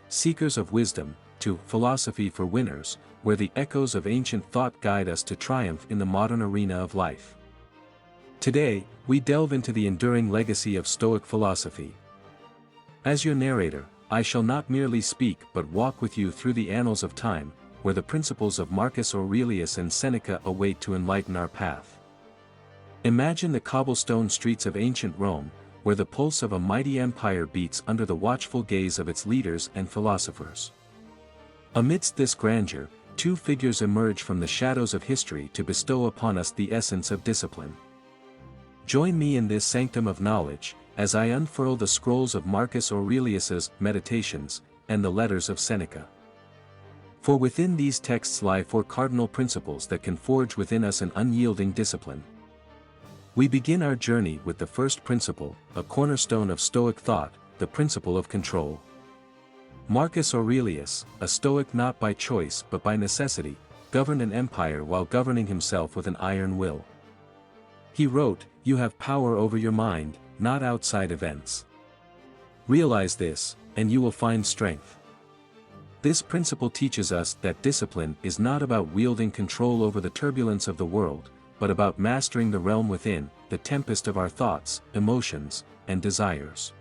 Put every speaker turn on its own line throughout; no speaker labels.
Seekers of wisdom, to Philosophy for Winners, where the echoes of ancient thought guide us to triumph in the modern arena of life. Today, we delve into the enduring legacy of Stoic philosophy. As your narrator, I shall not merely speak but walk with you through the annals of time, where the principles of Marcus Aurelius and Seneca await to enlighten our path. Imagine the cobblestone streets of ancient Rome, where the pulse of a mighty empire beats under the watchful gaze of its leaders and philosophers. Amidst this grandeur, two figures emerge from the shadows of history to bestow upon us the essence of discipline. Join me in this sanctum of knowledge, as I unfurl the scrolls of Marcus Aurelius's Meditations, and the letters of Seneca. For within these texts lie four cardinal principles that can forge within us an unyielding discipline. We begin our journey with the first principle, a cornerstone of Stoic thought, the principle of control. Marcus Aurelius, a Stoic not by choice but by necessity, governed an empire while governing himself with an iron will. He wrote, "You have power over your mind, not outside events. Realize this, and you will find strength." This principle teaches us that discipline is not about wielding control over the turbulence of the world, but about mastering the realm within, the tempest of our thoughts, emotions, and desires.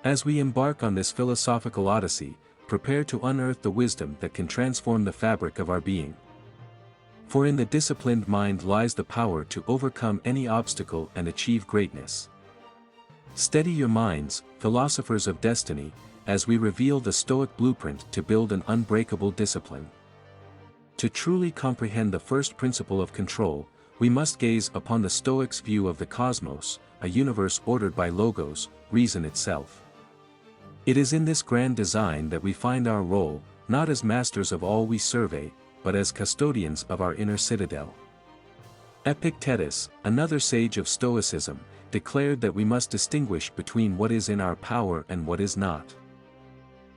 As we embark on this philosophical odyssey, prepare to unearth the wisdom that can transform the fabric of our being. For in the disciplined mind lies the power to overcome any obstacle and achieve greatness. Steady your minds, philosophers of destiny, as we reveal the Stoic blueprint to build an unbreakable discipline. To truly comprehend the first principle of control, we must gaze upon the Stoics' view of the cosmos, a universe ordered by logos, reason itself. It is in this grand design that we find our role, not as masters of all we survey, but as custodians of our inner citadel. Epictetus, another sage of Stoicism, declared that we must distinguish between what is in our power and what is not.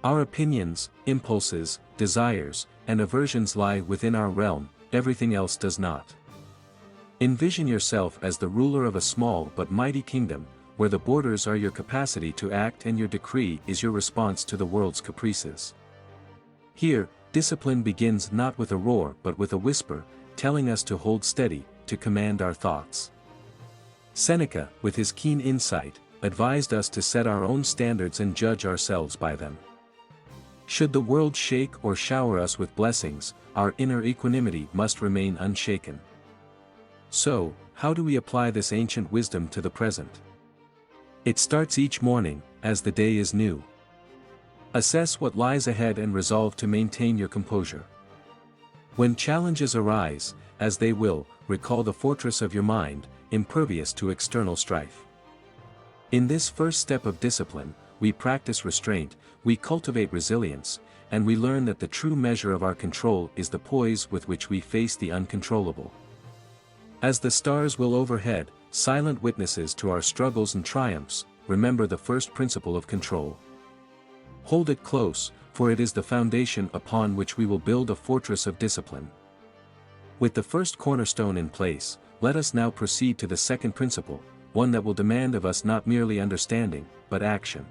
Our opinions, impulses, desires, and aversions lie within our realm, everything else does not. Envision yourself as the ruler of a small but mighty kingdom, where the borders are your capacity to act and your decree is your response to the world's caprices. Here, discipline begins not with a roar but with a whisper, telling us to hold steady, to command our thoughts. Seneca, with his keen insight, advised us to set our own standards and judge ourselves by them. Should the world shake or shower us with blessings, our inner equanimity must remain unshaken. So, how do we apply this ancient wisdom to the present? It starts each morning, as the day is new. Assess what lies ahead and resolve to maintain your composure. When challenges arise, as they will, recall the fortress of your mind, impervious to external strife. In this first step of discipline, we practice restraint, we cultivate resilience, and we learn that the true measure of our control is the poise with which we face the uncontrollable. As the stars will overhead, silent witnesses to our struggles and triumphs, remember the first principle of control. Hold it close, for it is the foundation upon which we will build a fortress of discipline. With the first cornerstone in place, let us now proceed to the second principle, one that will demand of us not merely understanding, but action.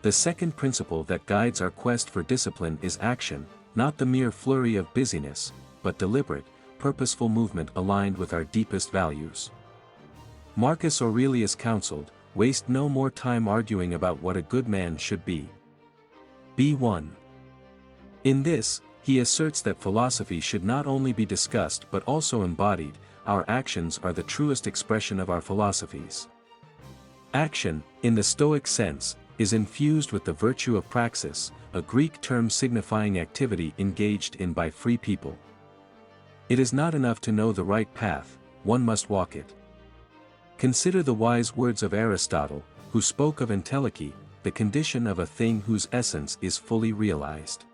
The second principle that guides our quest for discipline is action, not the mere flurry of busyness, but deliberate, purposeful movement aligned with our deepest values. Marcus Aurelius counseled, "Waste no more time arguing about what a good man should be. Be one." In this, he asserts that philosophy should not only be discussed but also embodied. Our actions are the truest expression of our philosophies. Action, in the Stoic sense, is infused with the virtue of praxis, a Greek term signifying activity engaged in by free people. It is not enough to know the right path, one must walk it. Consider the wise words of Aristotle, who spoke of entelechy, the condition of a thing whose essence is fully realized.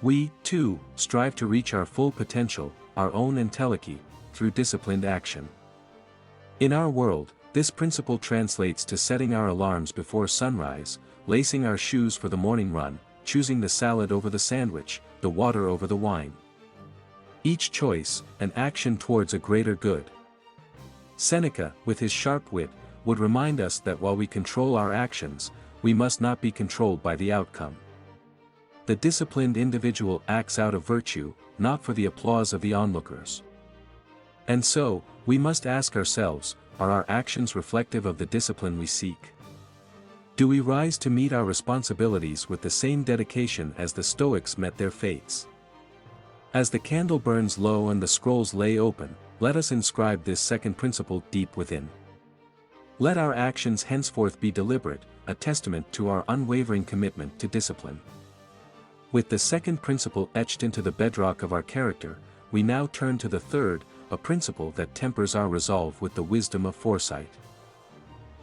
We, too, strive to reach our full potential, our own entelechy, through disciplined action. In our world, this principle translates to setting our alarms before sunrise, lacing our shoes for the morning run, choosing the salad over the sandwich, the water over the wine. Each choice, an action towards a greater good. Seneca, with his sharp wit, would remind us that while we control our actions, we must not be controlled by the outcome. The disciplined individual acts out of virtue, not for the applause of the onlookers. And so, we must ask ourselves, are our actions reflective of the discipline we seek? Do we rise to meet our responsibilities with the same dedication as the Stoics met their fates? As the candle burns low and the scrolls lay open, let us inscribe this second principle deep within. Let our actions henceforth be deliberate, a testament to our unwavering commitment to discipline. With the second principle etched into the bedrock of our character, we now turn to the third, a principle that tempers our resolve with the wisdom of foresight.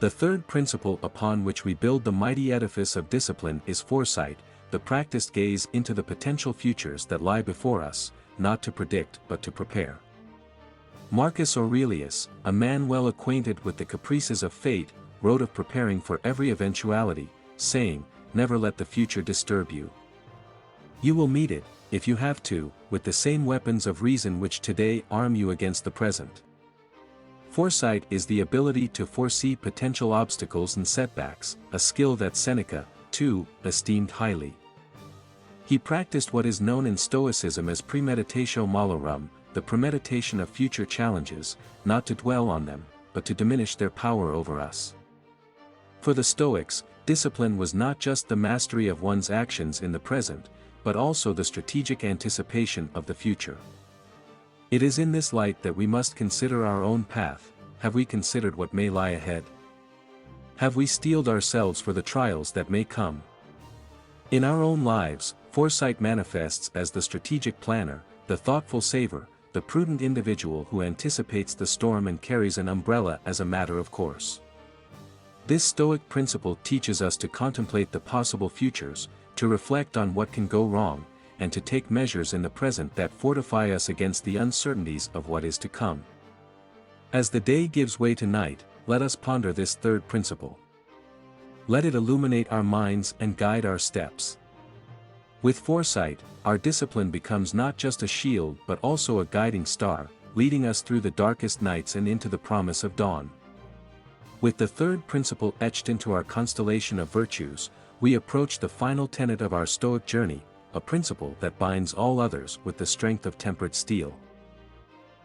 The third principle upon which we build the mighty edifice of discipline is foresight, the practiced gaze into the potential futures that lie before us, not to predict but to prepare. Marcus Aurelius, a man well acquainted with the caprices of fate, wrote of preparing for every eventuality, saying, "Never let the future disturb you. You will meet it, if you have to, with the same weapons of reason which today arm you against the present." Foresight is the ability to foresee potential obstacles and setbacks, a skill that Seneca, too, esteemed highly. He practiced what is known in Stoicism as premeditatio malorum, the premeditation of future challenges, not to dwell on them, but to diminish their power over us. For the Stoics, discipline was not just the mastery of one's actions in the present, but also the strategic anticipation of the future. It is in this light that we must consider our own path. Have we considered what may lie ahead? Have we steeled ourselves for the trials that may come? In our own lives, foresight manifests as the strategic planner, the thoughtful saver, the prudent individual who anticipates the storm and carries an umbrella as a matter of course. This Stoic principle teaches us to contemplate the possible futures, to reflect on what can go wrong, and to take measures in the present that fortify us against the uncertainties of what is to come. As the day gives way to night, let us ponder this third principle. Let it illuminate our minds and guide our steps. With foresight, our discipline becomes not just a shield but also a guiding star, leading us through the darkest nights and into the promise of dawn. With the third principle etched into our constellation of virtues, we approach the final tenet of our Stoic journey, a principle that binds all others with the strength of tempered steel.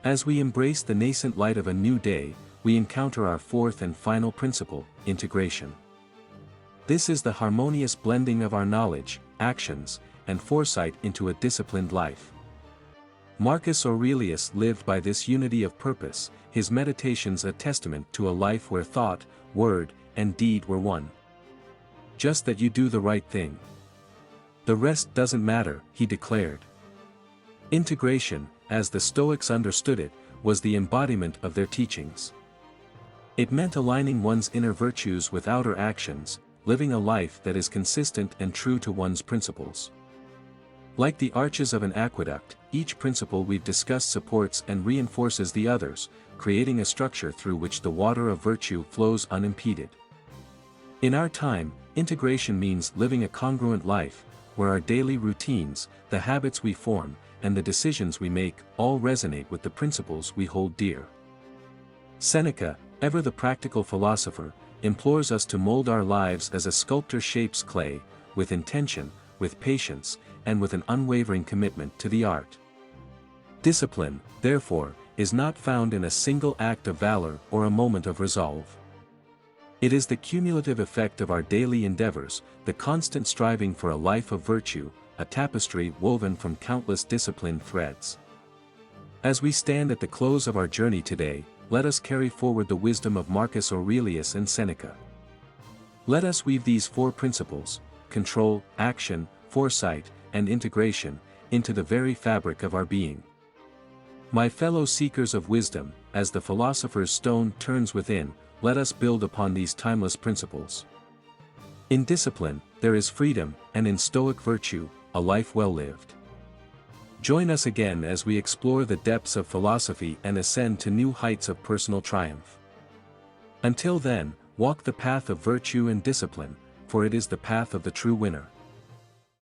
As we embrace the nascent light of a new day, we encounter our fourth and final principle, integration. This is the harmonious blending of our knowledge, actions, and foresight into a disciplined life. Marcus Aurelius lived by this unity of purpose, his meditations a testament to a life where thought, word, and deed were one. Just that you do the right thing. The rest doesn't matter, he declared. Integration, as the Stoics understood it, was the embodiment of their teachings. It meant aligning one's inner virtues with outer actions, living a life that is consistent and true to one's principles. Like the arches of an aqueduct, each principle we've discussed supports and reinforces the others, creating a structure through which the water of virtue flows unimpeded. In our time, integration means living a congruent life, where our daily routines, the habits we form, and the decisions we make all resonate with the principles we hold dear. Seneca, ever the practical philosopher, implores us to mold our lives as a sculptor shapes clay, with intention, with patience, and with an unwavering commitment to the art. Discipline, therefore, is not found in a single act of valor or a moment of resolve. It is the cumulative effect of our daily endeavors, the constant striving for a life of virtue, a tapestry woven from countless disciplined threads. As we stand at the close of our journey today, let us carry forward the wisdom of Marcus Aurelius and Seneca. Let us weave these four principles, control, action, foresight, and integration, into the very fabric of our being. My fellow seekers of wisdom, as the philosopher's stone turns within, let us build upon these timeless principles. In discipline, there is freedom, and in Stoic virtue, a life well lived. Join us again as we explore the depths of philosophy and ascend to new heights of personal triumph. Until then, walk the path of virtue and discipline, for it is the path of the true winner.